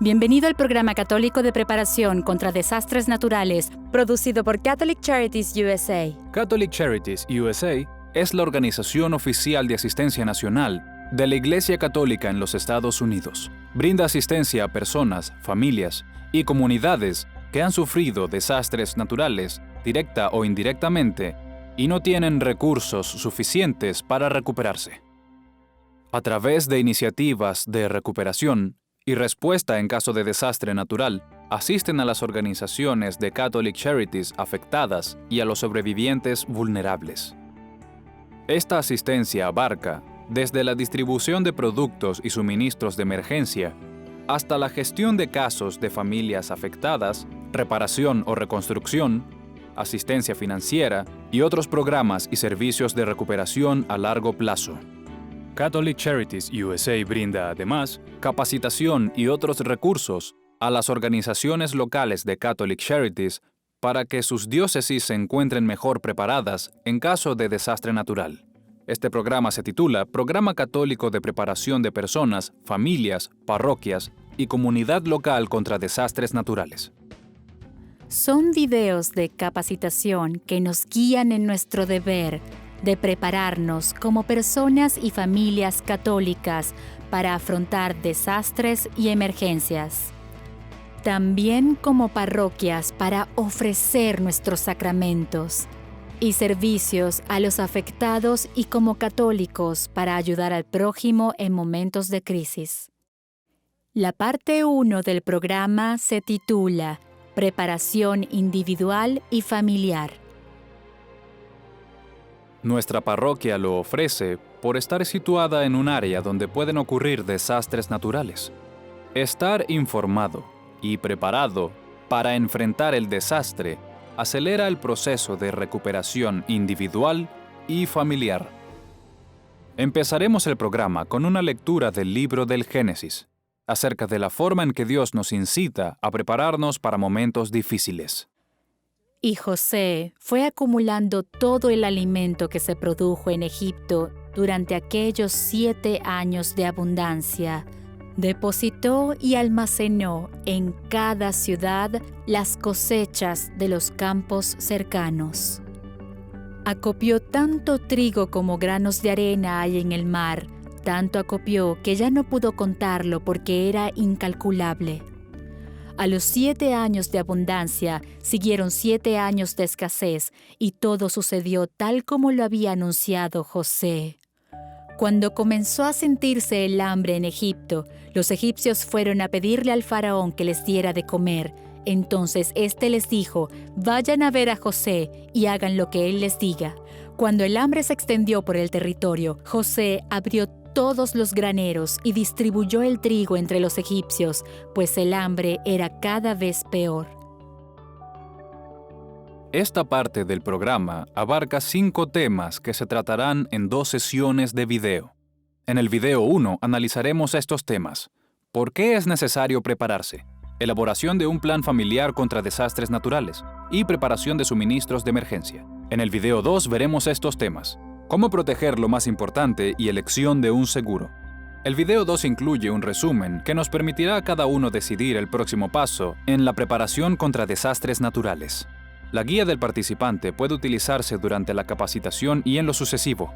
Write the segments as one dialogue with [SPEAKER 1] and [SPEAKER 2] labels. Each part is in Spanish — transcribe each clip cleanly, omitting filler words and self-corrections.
[SPEAKER 1] Bienvenido al programa católico de preparación contra desastres naturales, producido por Catholic Charities USA.
[SPEAKER 2] Catholic Charities USA es la organización oficial de asistencia nacional de la Iglesia Católica en los Estados Unidos. Brinda asistencia a personas, familias y comunidades que han sufrido desastres naturales, directa o indirectamente, y no tienen recursos suficientes para recuperarse. A través de iniciativas de recuperación y respuesta en caso de desastre natural, asisten a las organizaciones de Catholic Charities afectadas y a los sobrevivientes vulnerables. Esta asistencia abarca desde la distribución de productos y suministros de emergencia hasta la gestión de casos de familias afectadas, reparación o reconstrucción, asistencia financiera y otros programas y servicios de recuperación a largo plazo. Catholic Charities USA brinda además capacitación y otros recursos a las organizaciones locales de Catholic Charities para que sus diócesis se encuentren mejor preparadas en caso de desastre natural. Este programa se titula Programa Católico de Preparación de Personas, Familias, Parroquias y Comunidad Local contra Desastres Naturales.
[SPEAKER 1] Son videos de capacitación que nos guían en nuestro deber de prepararnos como personas y familias católicas para afrontar desastres y emergencias. También como parroquias para ofrecer nuestros sacramentos y servicios a los afectados y como católicos para ayudar al prójimo en momentos de crisis. La parte 1 del programa se titula Preparación individual y familiar.
[SPEAKER 2] Nuestra parroquia lo ofrece por estar situada en un área donde pueden ocurrir desastres naturales. Estar informado y preparado para enfrentar el desastre acelera el proceso de recuperación individual y familiar. Empezaremos el programa con una lectura del libro del Génesis, acerca de la forma en que Dios nos incita a prepararnos para momentos difíciles.
[SPEAKER 1] Y José fue acumulando todo el alimento que se produjo en Egipto durante aquellos 7 años de abundancia. Depositó y almacenó en cada ciudad las cosechas de los campos cercanos. Acopió tanto trigo como granos de arena hay en el mar, tanto acopió que ya no pudo contarlo porque era incalculable. A los 7 años de abundancia siguieron 7 años de escasez y todo sucedió tal como lo había anunciado José. Cuando comenzó a sentirse el hambre en Egipto, los egipcios fueron a pedirle al faraón que les diera de comer. Entonces éste les dijo, vayan a ver a José y hagan lo que él les diga. Cuando el hambre se extendió por el territorio, José abrió todos los graneros y distribuyó el trigo entre los egipcios, pues el hambre era cada vez peor.
[SPEAKER 2] Esta parte del programa abarca 5 temas que se tratarán en 2 sesiones de video. En el video 1 analizaremos estos temas. ¿Por qué es necesario prepararse? Elaboración de un plan familiar contra desastres naturales y preparación de suministros de emergencia. En el video 2 veremos estos temas. Cómo proteger lo más importante y elección de un seguro. El video 2 incluye un resumen que nos permitirá a cada uno decidir el próximo paso en la preparación contra desastres naturales. La guía del participante puede utilizarse durante la capacitación y en lo sucesivo.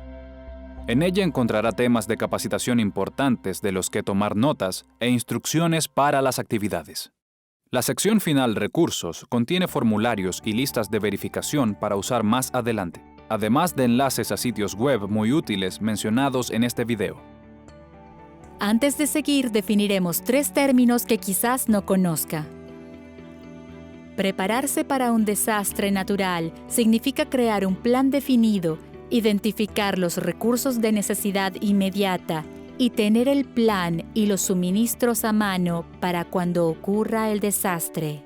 [SPEAKER 2] En ella encontrará temas de capacitación importantes de los que tomar notas e instrucciones para las actividades. La sección final Recursos contiene formularios y listas de verificación para usar más adelante, además de enlaces a sitios web muy útiles mencionados en este video.
[SPEAKER 1] Antes de seguir, definiremos 3 términos que quizás no conozca. Prepararse para un desastre natural significa crear un plan definido, identificar los recursos de necesidad inmediata y tener el plan y los suministros a mano para cuando ocurra el desastre.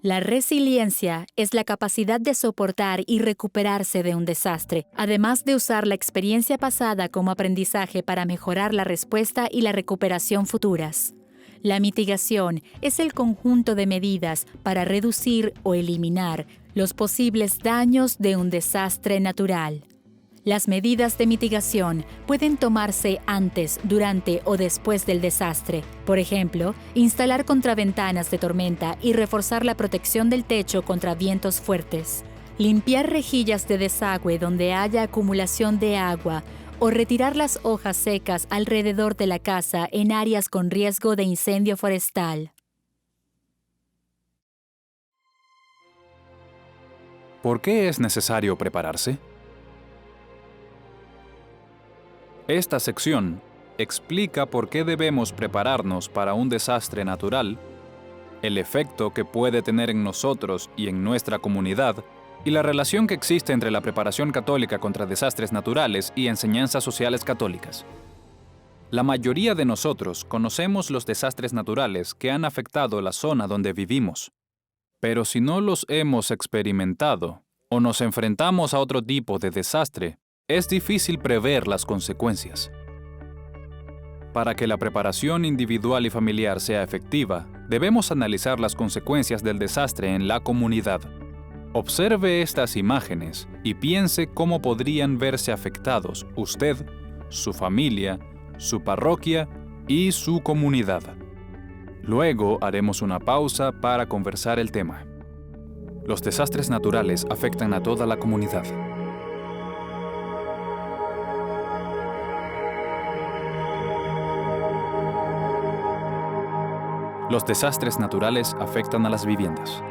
[SPEAKER 1] La resiliencia es la capacidad de soportar y recuperarse de un desastre, además de usar la experiencia pasada como aprendizaje para mejorar la respuesta y la recuperación futuras. La mitigación es el conjunto de medidas para reducir o eliminar los posibles daños de un desastre natural. Las medidas de mitigación pueden tomarse antes, durante o después del desastre. Por ejemplo, instalar contraventanas de tormenta y reforzar la protección del techo contra vientos fuertes. Limpiar rejillas de desagüe donde haya acumulación de agua o retirar las hojas secas alrededor de la casa en áreas con riesgo de incendio forestal.
[SPEAKER 2] ¿Por qué es necesario prepararse? Esta sección explica por qué debemos prepararnos para un desastre natural, el efecto que puede tener en nosotros y en nuestra comunidad, y la relación que existe entre la preparación católica contra desastres naturales y enseñanzas sociales católicas. La mayoría de nosotros conocemos los desastres naturales que han afectado la zona donde vivimos. Pero si no los hemos experimentado o nos enfrentamos a otro tipo de desastre, es difícil prever las consecuencias. Para que la preparación individual y familiar sea efectiva, debemos analizar las consecuencias del desastre en la comunidad. Observe estas imágenes y piense cómo podrían verse afectados usted, su familia, su parroquia y su comunidad. Luego haremos una pausa para conversar el tema. Los desastres naturales afectan a toda la comunidad. Los desastres naturales afectan a las viviendas.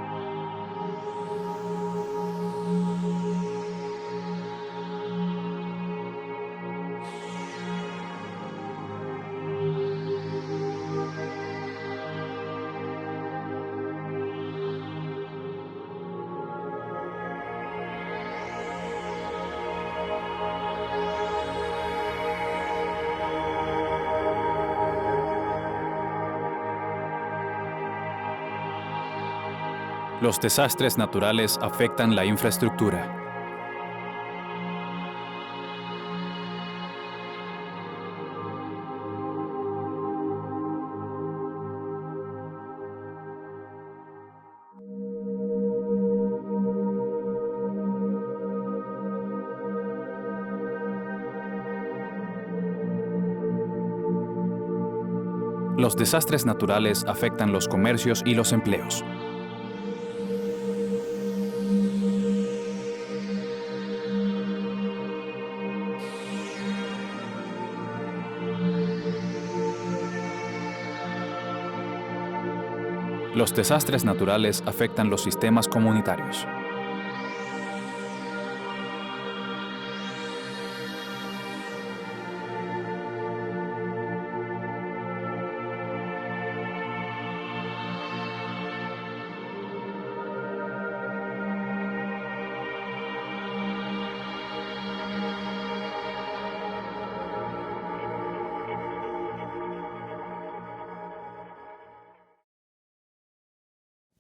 [SPEAKER 2] Los desastres naturales afectan la infraestructura. Los desastres naturales afectan los comercios y los empleos. Los desastres naturales afectan los sistemas comunitarios.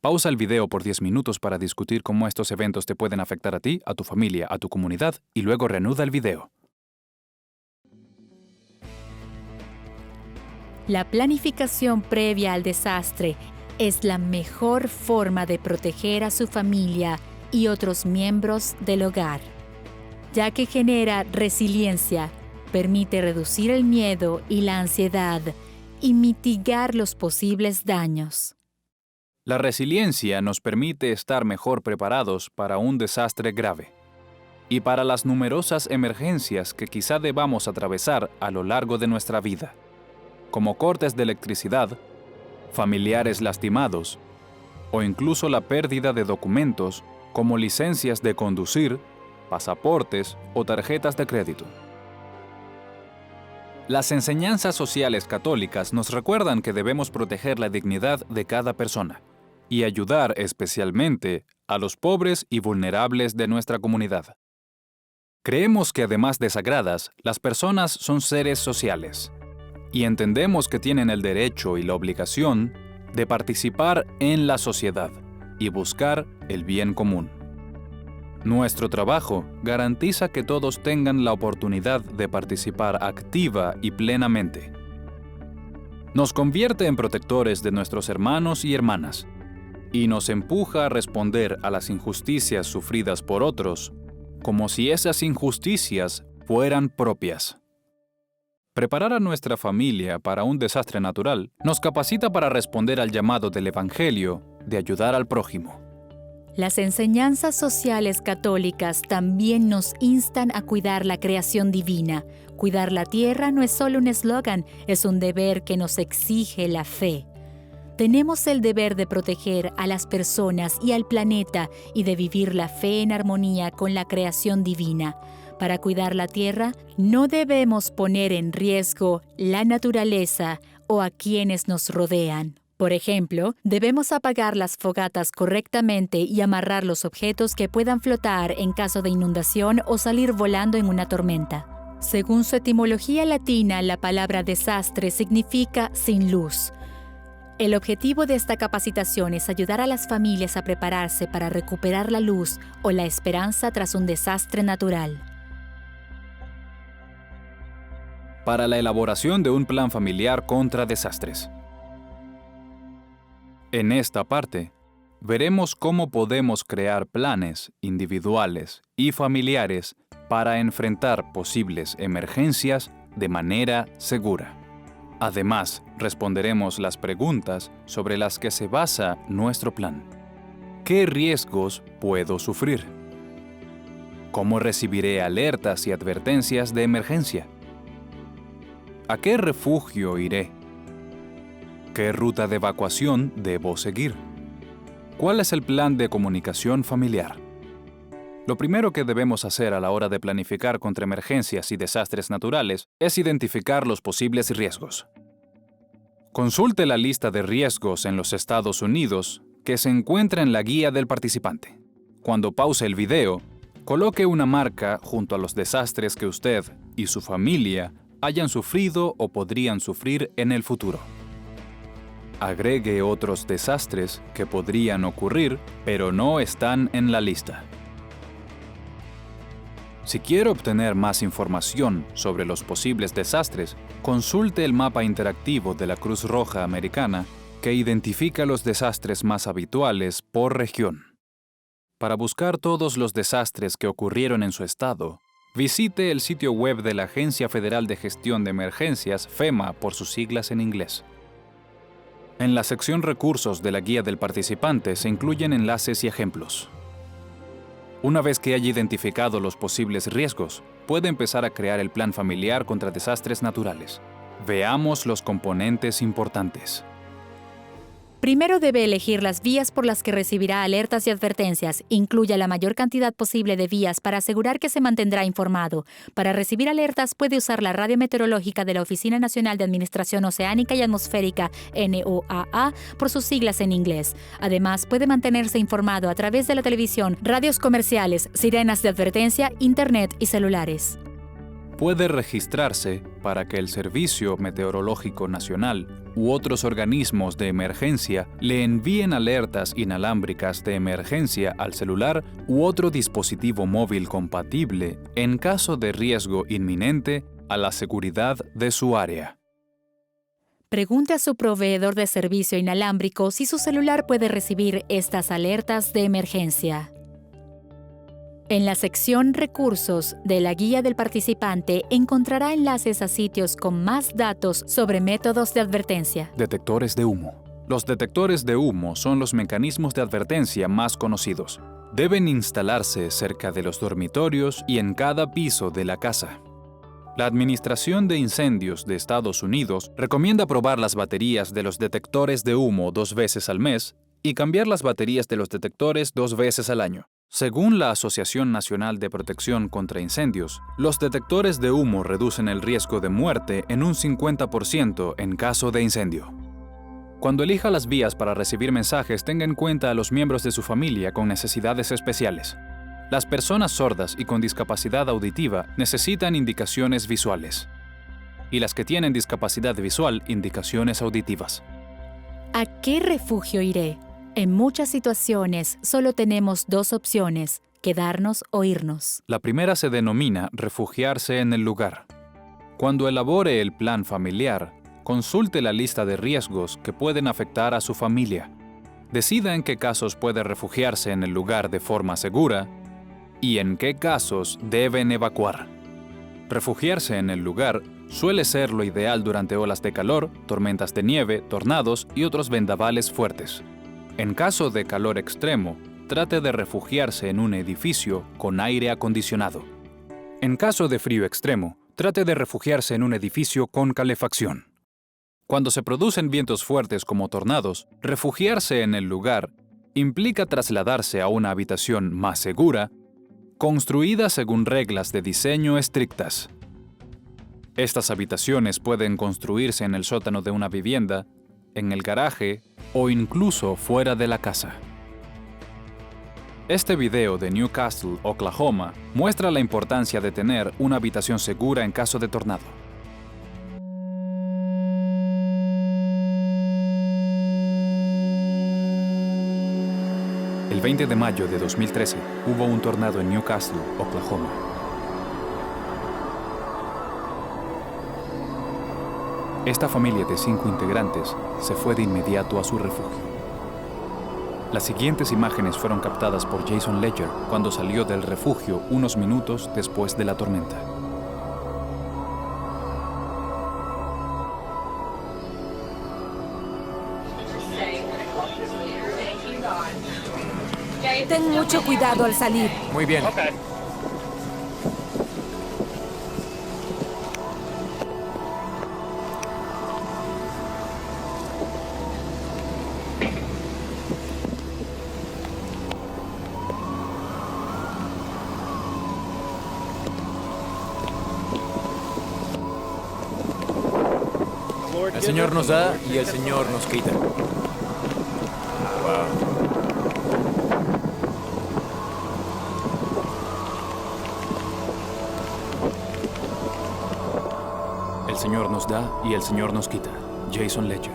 [SPEAKER 2] Pausa el video por 10 minutos para discutir cómo estos eventos te pueden afectar a ti, a tu familia, a tu comunidad, y luego reanuda el video.
[SPEAKER 1] La planificación previa al desastre es la mejor forma de proteger a su familia y otros miembros del hogar, ya que genera resiliencia, permite reducir el miedo y la ansiedad y mitigar los posibles daños.
[SPEAKER 2] La resiliencia nos permite estar mejor preparados para un desastre grave y para las numerosas emergencias que quizá debamos atravesar a lo largo de nuestra vida, como cortes de electricidad, familiares lastimados o incluso la pérdida de documentos como licencias de conducir, pasaportes o tarjetas de crédito. Las enseñanzas sociales católicas nos recuerdan que debemos proteger la dignidad de cada persona y ayudar especialmente a los pobres y vulnerables de nuestra comunidad. Creemos que además de sagradas, las personas son seres sociales y entendemos que tienen el derecho y la obligación de participar en la sociedad y buscar el bien común. Nuestro trabajo garantiza que todos tengan la oportunidad de participar activa y plenamente. Nos convierte en protectores de nuestros hermanos y hermanas, y nos empuja a responder a las injusticias sufridas por otros como si esas injusticias fueran propias. Preparar a nuestra familia para un desastre natural nos capacita para responder al llamado del Evangelio de ayudar al prójimo.
[SPEAKER 1] Las enseñanzas sociales católicas también nos instan a cuidar la creación divina. Cuidar la tierra no es solo un eslogan, es un deber que nos exige la fe. Tenemos el deber de proteger a las personas y al planeta y de vivir la fe en armonía con la creación divina. Para cuidar la tierra, no debemos poner en riesgo la naturaleza o a quienes nos rodean. Por ejemplo, debemos apagar las fogatas correctamente y amarrar los objetos que puedan flotar en caso de inundación o salir volando en una tormenta. Según su etimología latina, la palabra desastre significa sin luz. El objetivo de esta capacitación es ayudar a las familias a prepararse para recuperar la luz o la esperanza tras un desastre natural.
[SPEAKER 2] Para la elaboración de un plan familiar contra desastres. En esta parte, veremos cómo podemos crear planes individuales y familiares para enfrentar posibles emergencias de manera segura. Además, responderemos las preguntas sobre las que se basa nuestro plan. ¿Qué riesgos puedo sufrir? ¿Cómo recibiré alertas y advertencias de emergencia? ¿A qué refugio iré? ¿Qué ruta de evacuación debo seguir? ¿Cuál es el plan de comunicación familiar? Lo primero que debemos hacer a la hora de planificar contra emergencias y desastres naturales es identificar los posibles riesgos. Consulte la lista de riesgos en los Estados Unidos que se encuentra en la guía del participante. Cuando pause el video, coloque una marca junto a los desastres que usted y su familia hayan sufrido o podrían sufrir en el futuro. Agregue otros desastres que podrían ocurrir, pero no están en la lista. Si quiere obtener más información sobre los posibles desastres, consulte el mapa interactivo de la Cruz Roja Americana que identifica los desastres más habituales por región. Para buscar todos los desastres que ocurrieron en su estado, visite el sitio web de la Agencia Federal de Gestión de Emergencias, FEMA por sus siglas en inglés. En la sección Recursos de la guía del participante se incluyen enlaces y ejemplos. Una vez que haya identificado los posibles riesgos, puede empezar a crear el plan familiar contra desastres naturales. Veamos los componentes importantes.
[SPEAKER 1] Primero debe elegir las vías por las que recibirá alertas y advertencias. Incluya la mayor cantidad posible de vías para asegurar que se mantendrá informado. Para recibir alertas puede usar la radio meteorológica de la Oficina Nacional de Administración Oceánica y Atmosférica, NOAA, por sus siglas en inglés. Además, puede mantenerse informado a través de la televisión, radios comerciales, sirenas de advertencia, internet y celulares.
[SPEAKER 2] Puede registrarse para que el Servicio Meteorológico Nacional u otros organismos de emergencia le envíen alertas inalámbricas de emergencia al celular u otro dispositivo móvil compatible en caso de riesgo inminente a la seguridad de su área.
[SPEAKER 1] Pregunte a su proveedor de servicio inalámbrico si su celular puede recibir estas alertas de emergencia. En la sección Recursos de la guía del participante encontrará enlaces a sitios con más datos sobre métodos de advertencia.
[SPEAKER 2] Detectores de humo. Los detectores de humo son los mecanismos de advertencia más conocidos. Deben instalarse cerca de los dormitorios y en cada piso de la casa. La Administración de Incendios de Estados Unidos recomienda probar las baterías de los detectores de humo 2 veces al mes y cambiar las baterías de los detectores 2 veces al año. Según la Asociación Nacional de Protección contra Incendios, los detectores de humo reducen el riesgo de muerte en un 50% en caso de incendio. Cuando elija las vías para recibir mensajes, tenga en cuenta a los miembros de su familia con necesidades especiales. Las personas sordas y con discapacidad auditiva necesitan indicaciones visuales. Y las que tienen discapacidad visual, indicaciones auditivas.
[SPEAKER 1] ¿A qué refugio iré? En muchas situaciones solo tenemos 2 opciones, quedarnos o irnos.
[SPEAKER 2] La primera se denomina refugiarse en el lugar. Cuando elabore el plan familiar, consulte la lista de riesgos que pueden afectar a su familia. Decida en qué casos puede refugiarse en el lugar de forma segura y en qué casos deben evacuar. Refugiarse en el lugar suele ser lo ideal durante olas de calor, tormentas de nieve, tornados y otros vendavales fuertes. En caso de calor extremo, trate de refugiarse en un edificio con aire acondicionado. En caso de frío extremo, trate de refugiarse en un edificio con calefacción. Cuando se producen vientos fuertes como tornados, refugiarse en el lugar implica trasladarse a una habitación más segura, construida según reglas de diseño estrictas. Estas habitaciones pueden construirse en el sótano de una vivienda, en el garaje o incluso fuera de la casa. Este video de Newcastle, Oklahoma, muestra la importancia de tener una habitación segura en caso de tornado. El 20 de mayo de 2013 hubo un tornado en Newcastle, Oklahoma. Esta familia de 5 integrantes se fue de inmediato a su refugio. Las siguientes imágenes fueron captadas por Jason Ledger cuando salió del refugio unos minutos después de la tormenta.
[SPEAKER 3] Ten mucho cuidado al salir.
[SPEAKER 4] Muy bien. El Señor nos da y el Señor nos quita.
[SPEAKER 2] El Señor nos da y el Señor nos quita. Jason Ledger.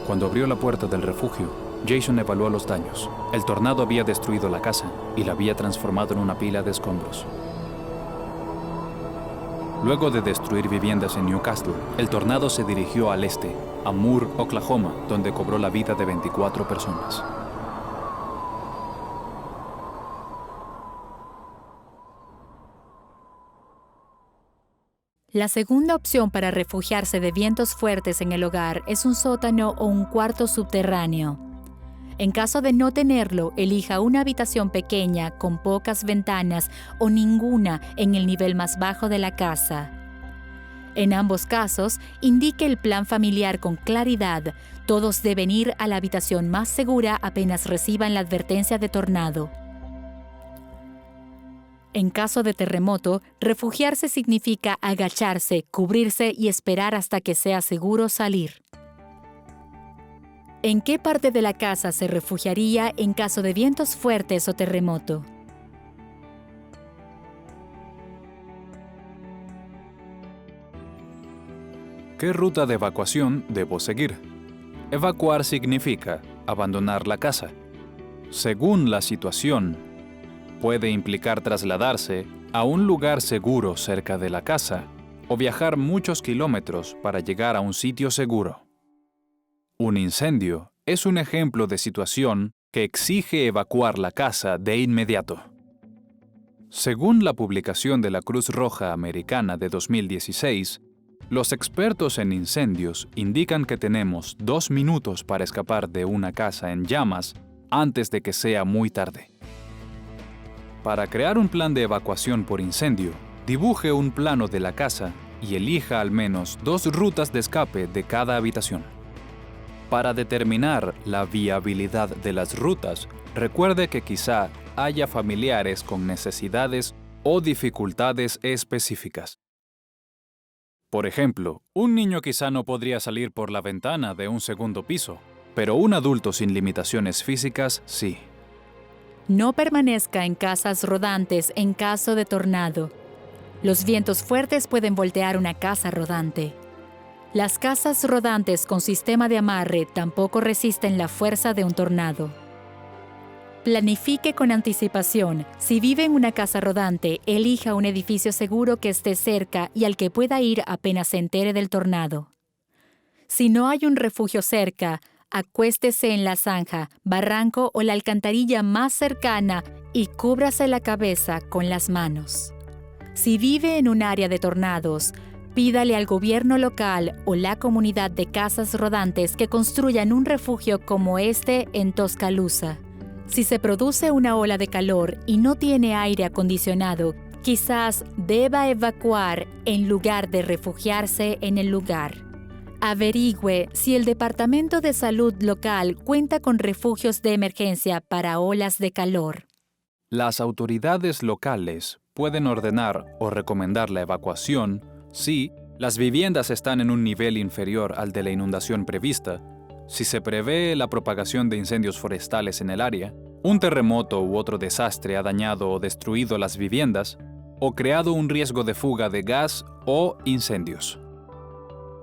[SPEAKER 2] Cuando abrió la puerta del refugio, Jason evaluó los daños. El tornado había destruido la casa y la había transformado en una pila de escombros. Luego de destruir viviendas en Newcastle, el tornado se dirigió al este, a Moore, Oklahoma, donde cobró la vida de 24 personas.
[SPEAKER 1] La segunda opción para refugiarse de vientos fuertes en el hogar es un sótano o un cuarto subterráneo. En caso de no tenerlo, elija una habitación pequeña con pocas ventanas o ninguna en el nivel más bajo de la casa. En ambos casos, indique el plan familiar con claridad. Todos deben ir a la habitación más segura apenas reciban la advertencia de tornado. En caso de terremoto, refugiarse significa agacharse, cubrirse y esperar hasta que sea seguro salir. ¿En qué parte de la casa se refugiaría en caso de vientos fuertes o terremoto?
[SPEAKER 2] ¿Qué ruta de evacuación debo seguir? Evacuar significa abandonar la casa. Según la situación, puede implicar trasladarse a un lugar seguro cerca de la casa o viajar muchos kilómetros para llegar a un sitio seguro. Un incendio es un ejemplo de situación que exige evacuar la casa de inmediato. Según la publicación de la Cruz Roja Americana de 2016, los expertos en incendios indican que tenemos 2 minutos para escapar de una casa en llamas antes de que sea muy tarde. Para crear un plan de evacuación por incendio, dibuje un plano de la casa y elija al menos 2 rutas de escape de cada habitación. Para determinar la viabilidad de las rutas, recuerde que quizá haya familiares con necesidades o dificultades específicas. Por ejemplo, un niño quizá no podría salir por la ventana de un segundo piso, pero un adulto sin limitaciones físicas sí.
[SPEAKER 1] No permanezca en casas rodantes en caso de tornado. Los vientos fuertes pueden voltear una casa rodante. Las casas rodantes con sistema de amarre tampoco resisten la fuerza de un tornado. Planifique con anticipación. Si vive en una casa rodante, elija un edificio seguro que esté cerca y al que pueda ir apenas se entere del tornado. Si no hay un refugio cerca, acuéstese en la zanja, barranco o la alcantarilla más cercana y cúbrase la cabeza con las manos. Si vive en un área de tornados, pídale al gobierno local o la comunidad de casas rodantes que construyan un refugio como este en Tuscaloosa. Si se produce una ola de calor y no tiene aire acondicionado, quizás deba evacuar en lugar de refugiarse en el lugar. Averigüe si el Departamento de Salud local cuenta con refugios de emergencia para olas de calor.
[SPEAKER 2] Las autoridades locales pueden ordenar o recomendar la evacuación si las viviendas están en un nivel inferior al de la inundación prevista, si se prevé la propagación de incendios forestales en el área, un terremoto u otro desastre ha dañado o destruido las viviendas, o creado un riesgo de fuga de gas o incendios.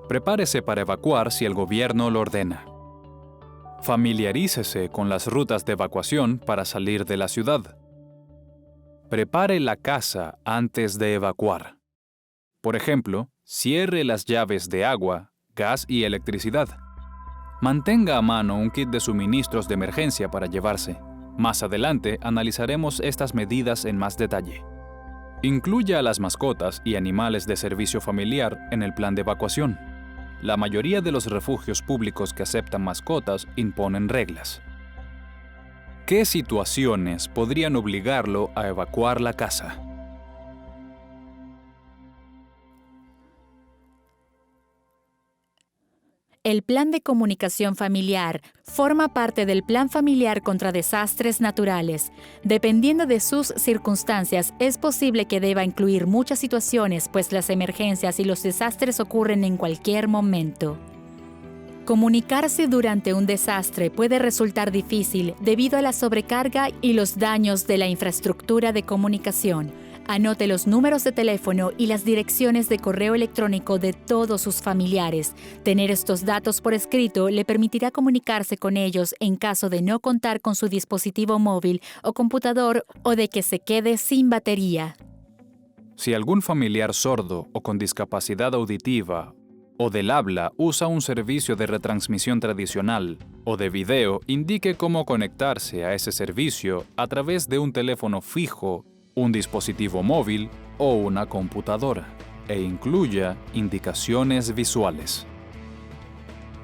[SPEAKER 2] Prepárese para evacuar si el gobierno lo ordena. Familiarícese con las rutas de evacuación para salir de la ciudad. Prepare la casa antes de evacuar. Por ejemplo, cierre las llaves de agua, gas y electricidad. Mantenga a mano un kit de suministros de emergencia para llevarse. Más adelante analizaremos estas medidas en más detalle. Incluya a las mascotas y animales de servicio familiar en el plan de evacuación. La mayoría de los refugios públicos que aceptan mascotas imponen reglas. ¿Qué situaciones podrían obligarlo a evacuar la casa?
[SPEAKER 1] El Plan de Comunicación Familiar forma parte del Plan Familiar contra Desastres Naturales. Dependiendo de sus circunstancias, es posible que deba incluir muchas situaciones, pues las emergencias y los desastres ocurren en cualquier momento. Comunicarse durante un desastre puede resultar difícil debido a la sobrecarga y los daños de la infraestructura de comunicación. Anote los números de teléfono y las direcciones de correo electrónico de todos sus familiares. Tener estos datos por escrito le permitirá comunicarse con ellos en caso de no contar con su dispositivo móvil o computador o de que se quede sin batería.
[SPEAKER 2] Si algún familiar sordo o con discapacidad auditiva o del habla usa un servicio de retransmisión tradicional o de video, indique cómo conectarse a ese servicio a través de un teléfono fijo, un dispositivo móvil o una computadora, e incluya indicaciones visuales.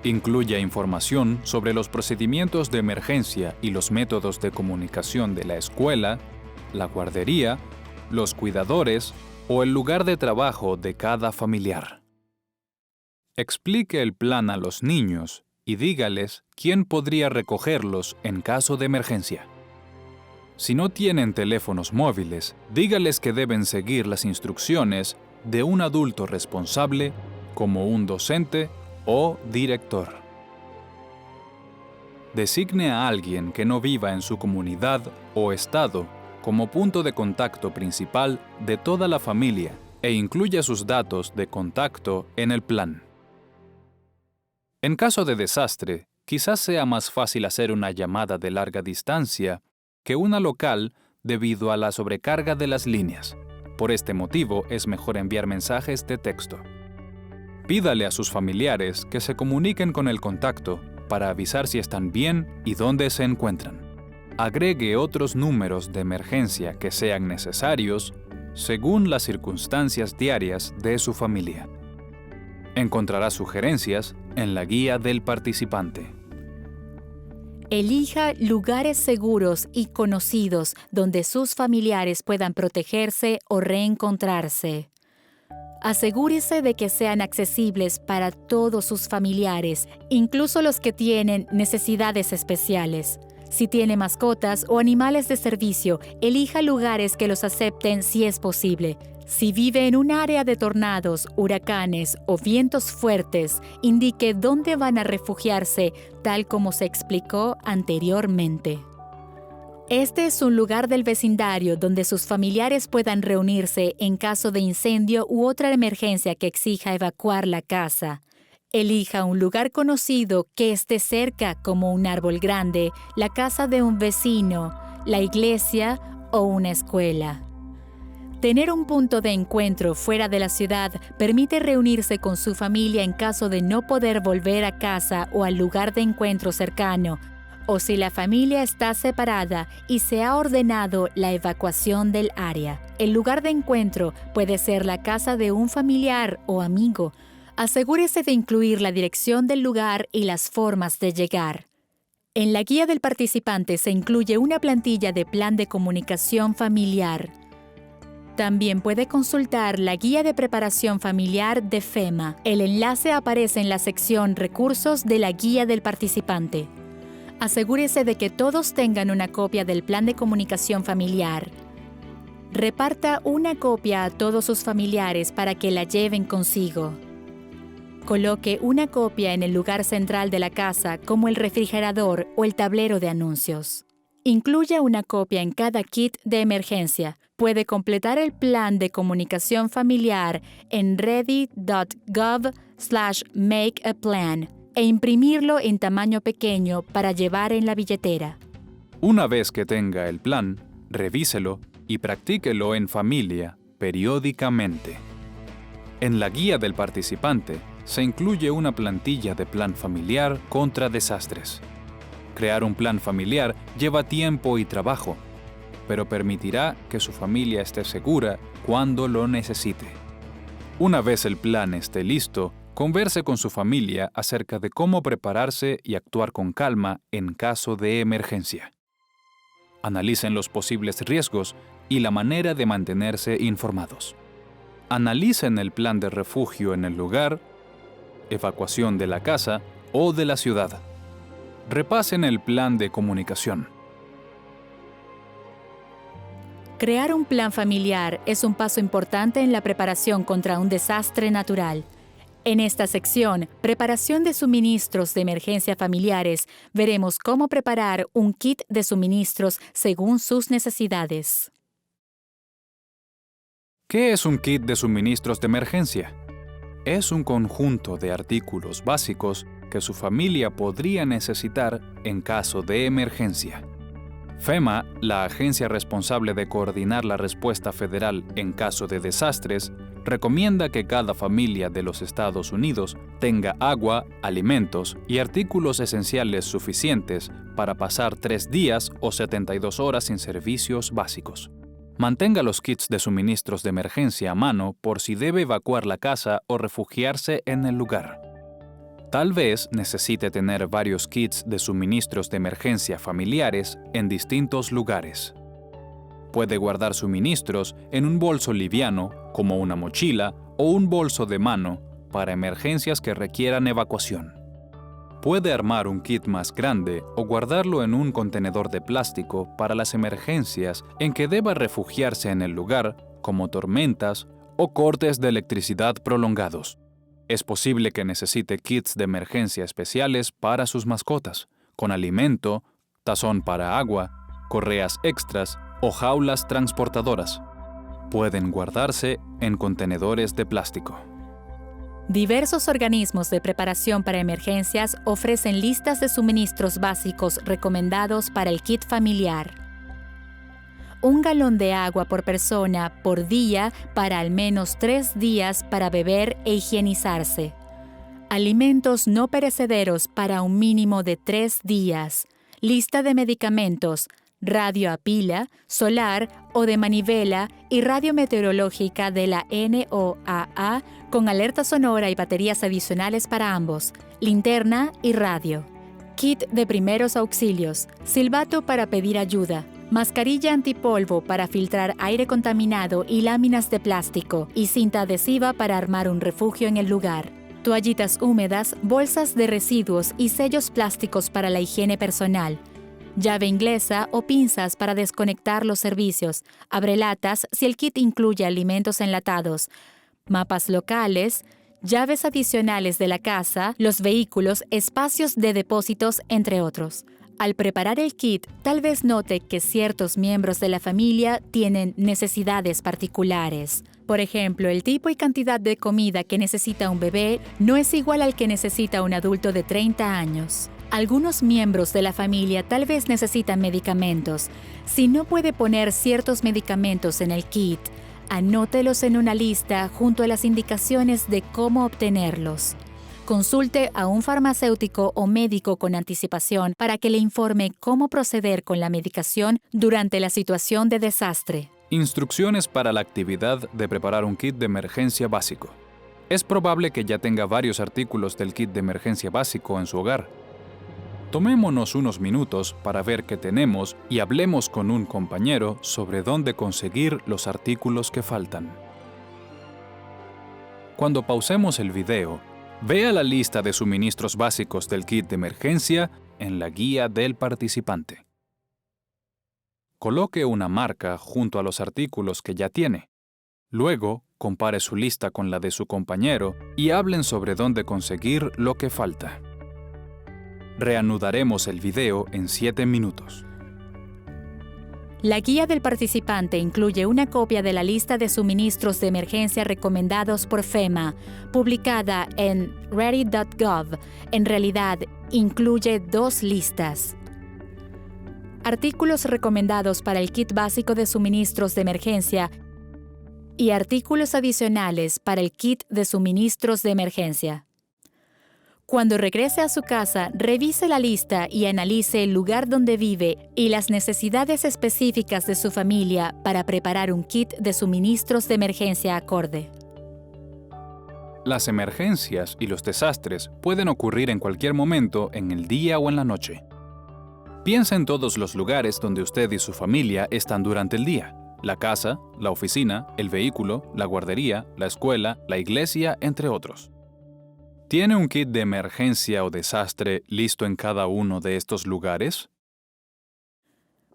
[SPEAKER 2] Incluya información sobre los procedimientos de emergencia y los métodos de comunicación de la escuela, la guardería, los cuidadores o el lugar de trabajo de cada familiar. Explique el plan a los niños y dígales quién podría recogerlos en caso de emergencia. Si no tienen teléfonos móviles, dígales que deben seguir las instrucciones de un adulto responsable como un docente o director. Designe a alguien que no viva en su comunidad o estado como punto de contacto principal de toda la familia e incluya sus datos de contacto en el plan. En caso de desastre, quizás sea más fácil hacer una llamada de larga distancia que una local debido a la sobrecarga de las líneas. Por este motivo, es mejor enviar mensajes de texto. Pídale a sus familiares que se comuniquen con el contacto para avisar si están bien y dónde se encuentran. Agregue otros números de emergencia que sean necesarios según las circunstancias diarias de su familia. Encontrará sugerencias en la guía del participante.
[SPEAKER 1] Elija lugares seguros y conocidos donde sus familiares puedan protegerse o reencontrarse. Asegúrese de que sean accesibles para todos sus familiares, incluso los que tienen necesidades especiales. Si tiene mascotas o animales de servicio, elija lugares que los acepten si es posible. Si vive en un área de tornados, huracanes o vientos fuertes, indique dónde van a refugiarse, tal como se explicó anteriormente. Este es un lugar del vecindario donde sus familiares puedan reunirse en caso de incendio u otra emergencia que exija evacuar la casa. Elija un lugar conocido que esté cerca, como un árbol grande, la casa de un vecino, la iglesia o una escuela. Tener un punto de encuentro fuera de la ciudad permite reunirse con su familia en caso de no poder volver a casa o al lugar de encuentro cercano, o si la familia está separada y se ha ordenado la evacuación del área. El lugar de encuentro puede ser la casa de un familiar o amigo. Asegúrese de incluir la dirección del lugar y las formas de llegar. En la guía del participante se incluye una plantilla de plan de comunicación familiar. También puede consultar la guía de preparación familiar de FEMA. El enlace aparece en la sección Recursos de la guía del participante. Asegúrese de que todos tengan una copia del plan de comunicación familiar. Reparta una copia a todos sus familiares para que la lleven consigo. Coloque una copia en el lugar central de la casa, como el refrigerador o el tablero de anuncios. Incluya una copia en cada kit de emergencia. Puede completar el plan de comunicación familiar en ready.gov/makeaplan e imprimirlo en tamaño pequeño para llevar en la billetera.
[SPEAKER 2] Una vez que tenga el plan, revíselo y practíquelo en familia periódicamente. En la guía del participante se incluye una plantilla de plan familiar contra desastres. Crear un plan familiar lleva tiempo y trabajo, pero permitirá que su familia esté segura cuando lo necesite. Una vez el plan esté listo, converse con su familia acerca de cómo prepararse y actuar con calma en caso de emergencia. Analicen los posibles riesgos y la manera de mantenerse informados. Analicen el plan de refugio en el lugar, evacuación de la casa o de la ciudad. Repasen el plan de comunicación.
[SPEAKER 1] Crear un plan familiar es un paso importante en la preparación contra un desastre natural. En esta sección, Preparación de suministros de emergencia familiares, veremos cómo preparar un kit de suministros según sus necesidades.
[SPEAKER 2] ¿Qué es un kit de suministros de emergencia? Es un conjunto de artículos básicos que su familia podría necesitar en caso de emergencia. FEMA, la agencia responsable de coordinar la respuesta federal en caso de desastres, recomienda que cada familia de los Estados Unidos tenga agua, alimentos y artículos esenciales suficientes para pasar 3 días o 72 horas sin servicios básicos. Mantenga los kits de suministros de emergencia a mano por si debe evacuar la casa o refugiarse en el lugar. Tal vez necesite tener varios kits de suministros de emergencia familiares en distintos lugares. Puede guardar suministros en un bolso liviano, como una mochila o un bolso de mano, para emergencias que requieran evacuación. Puede armar un kit más grande o guardarlo en un contenedor de plástico para las emergencias en que deba refugiarse en el lugar, como tormentas o cortes de electricidad prolongados. Es posible que necesite kits de emergencia especiales para sus mascotas, con alimento, tazón para agua, correas extras o jaulas transportadoras. Pueden guardarse en contenedores de plástico.
[SPEAKER 1] Diversos organismos de preparación para emergencias ofrecen listas de suministros básicos recomendados para el kit familiar. 1 galón de agua por persona por día para al menos 3 días para beber e higienizarse. Alimentos no perecederos para un mínimo de 3 días. Lista de medicamentos, radio a pila, solar o de manivela y radio meteorológica de la NOAA con alerta sonora y baterías adicionales para ambos, linterna y radio. Kit de primeros auxilios, silbato para pedir ayuda, mascarilla antipolvo para filtrar aire contaminado y láminas de plástico, y cinta adhesiva para armar un refugio en el lugar. Toallitas húmedas, bolsas de residuos y sellos plásticos para la higiene personal. Llave inglesa o pinzas para desconectar los servicios. Abrelatas si el kit incluye alimentos enlatados. Mapas locales, llaves adicionales de la casa, los vehículos, espacios de depósitos, entre otros. Al preparar el kit, tal vez note que ciertos miembros de la familia tienen necesidades particulares. Por ejemplo, el tipo y cantidad de comida que necesita un bebé no es igual al que necesita un adulto de 30 años. Algunos miembros de la familia tal vez necesitan medicamentos. Si no puede poner ciertos medicamentos en el kit, anótelos en una lista junto a las indicaciones de cómo obtenerlos. Consulte a un farmacéutico o médico con anticipación para que le informe cómo proceder con la medicación durante la situación de desastre.
[SPEAKER 2] Instrucciones para la actividad de preparar un kit de emergencia básico. Es probable que ya tenga varios artículos del kit de emergencia básico en su hogar. Tomémonos unos minutos para ver qué tenemos y hablemos con un compañero sobre dónde conseguir los artículos que faltan. Cuando pausemos el video, vea la lista de suministros básicos del kit de emergencia en la guía del participante. Coloque una marca junto a los artículos que ya tiene. Luego, compare su lista con la de su compañero y hablen sobre dónde conseguir lo que falta. Reanudaremos el video en 7 minutos.
[SPEAKER 1] La guía del participante incluye una copia de la lista de suministros de emergencia recomendados por FEMA, publicada en ready.gov. En realidad, incluye 2 listas. Artículos recomendados para el kit básico de suministros de emergencia y artículos adicionales para el kit de suministros de emergencia. Cuando regrese a su casa, revise la lista y analice el lugar donde vive y las necesidades específicas de su familia para preparar un kit de suministros de emergencia acorde.
[SPEAKER 2] Las emergencias y los desastres pueden ocurrir en cualquier momento en el día o en la noche. Piensa en todos los lugares donde usted y su familia están durante el día: la casa, la oficina, el vehículo, la guardería, la escuela, la iglesia, entre otros. ¿Tiene un kit de emergencia o desastre listo en cada uno de estos lugares?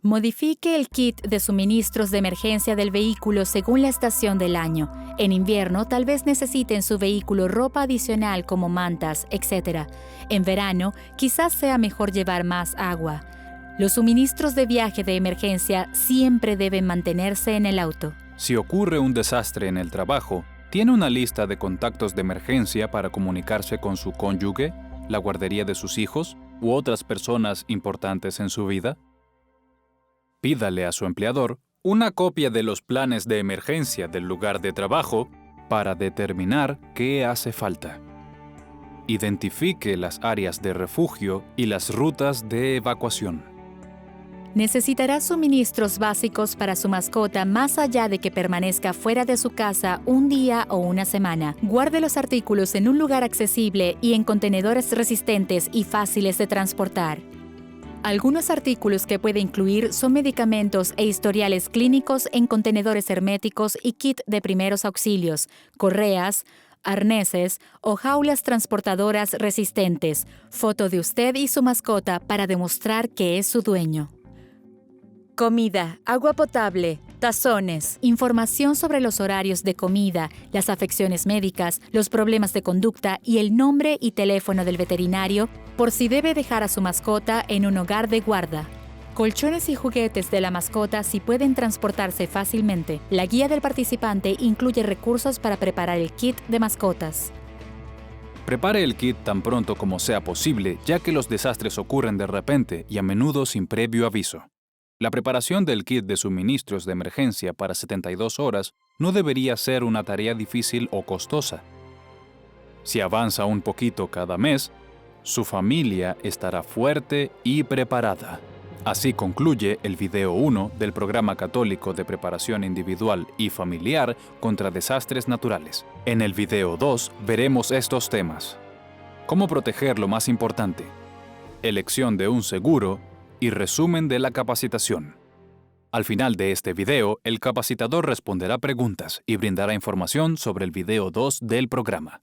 [SPEAKER 1] Modifique el kit de suministros de emergencia del vehículo según la estación del año. En invierno, tal vez necesite en su vehículo ropa adicional como mantas, etc. En verano, quizás sea mejor llevar más agua. Los suministros de viaje de emergencia siempre deben mantenerse en el auto.
[SPEAKER 2] Si ocurre un desastre en el trabajo, ¿tiene una lista de contactos de emergencia para comunicarse con su cónyuge, la guardería de sus hijos u otras personas importantes en su vida? Pídale a su empleador una copia de los planes de emergencia del lugar de trabajo para determinar qué hace falta. Identifique las áreas de refugio y las rutas de evacuación.
[SPEAKER 1] Necesitará suministros básicos para su mascota más allá de que permanezca fuera de su casa un día o una semana. Guarde los artículos en un lugar accesible y en contenedores resistentes y fáciles de transportar. Algunos artículos que puede incluir son medicamentos e historiales clínicos en contenedores herméticos y kit de primeros auxilios, correas, arneses o jaulas transportadoras resistentes, foto de usted y su mascota para demostrar que es su dueño. Comida, agua potable, tazones, información sobre los horarios de comida, las afecciones médicas, los problemas de conducta y el nombre y teléfono del veterinario por si debe dejar a su mascota en un hogar de guarda. Colchones y juguetes de la mascota si pueden transportarse fácilmente. La guía del participante incluye recursos para preparar el kit de mascotas.
[SPEAKER 2] Prepare el kit tan pronto como sea posible, ya que los desastres ocurren de repente y a menudo sin previo aviso. La preparación del kit de suministros de emergencia para 72 horas no debería ser una tarea difícil o costosa. Si avanza un poquito cada mes, su familia estará fuerte y preparada. Así concluye el video 1 del Programa Católico de Preparación Individual y Familiar contra Desastres Naturales. En el video 2 veremos estos temas: cómo proteger lo más importante, elección de un seguro y resumen de la capacitación. Al final de este video, el capacitador responderá preguntas y brindará información sobre el video 2 del programa.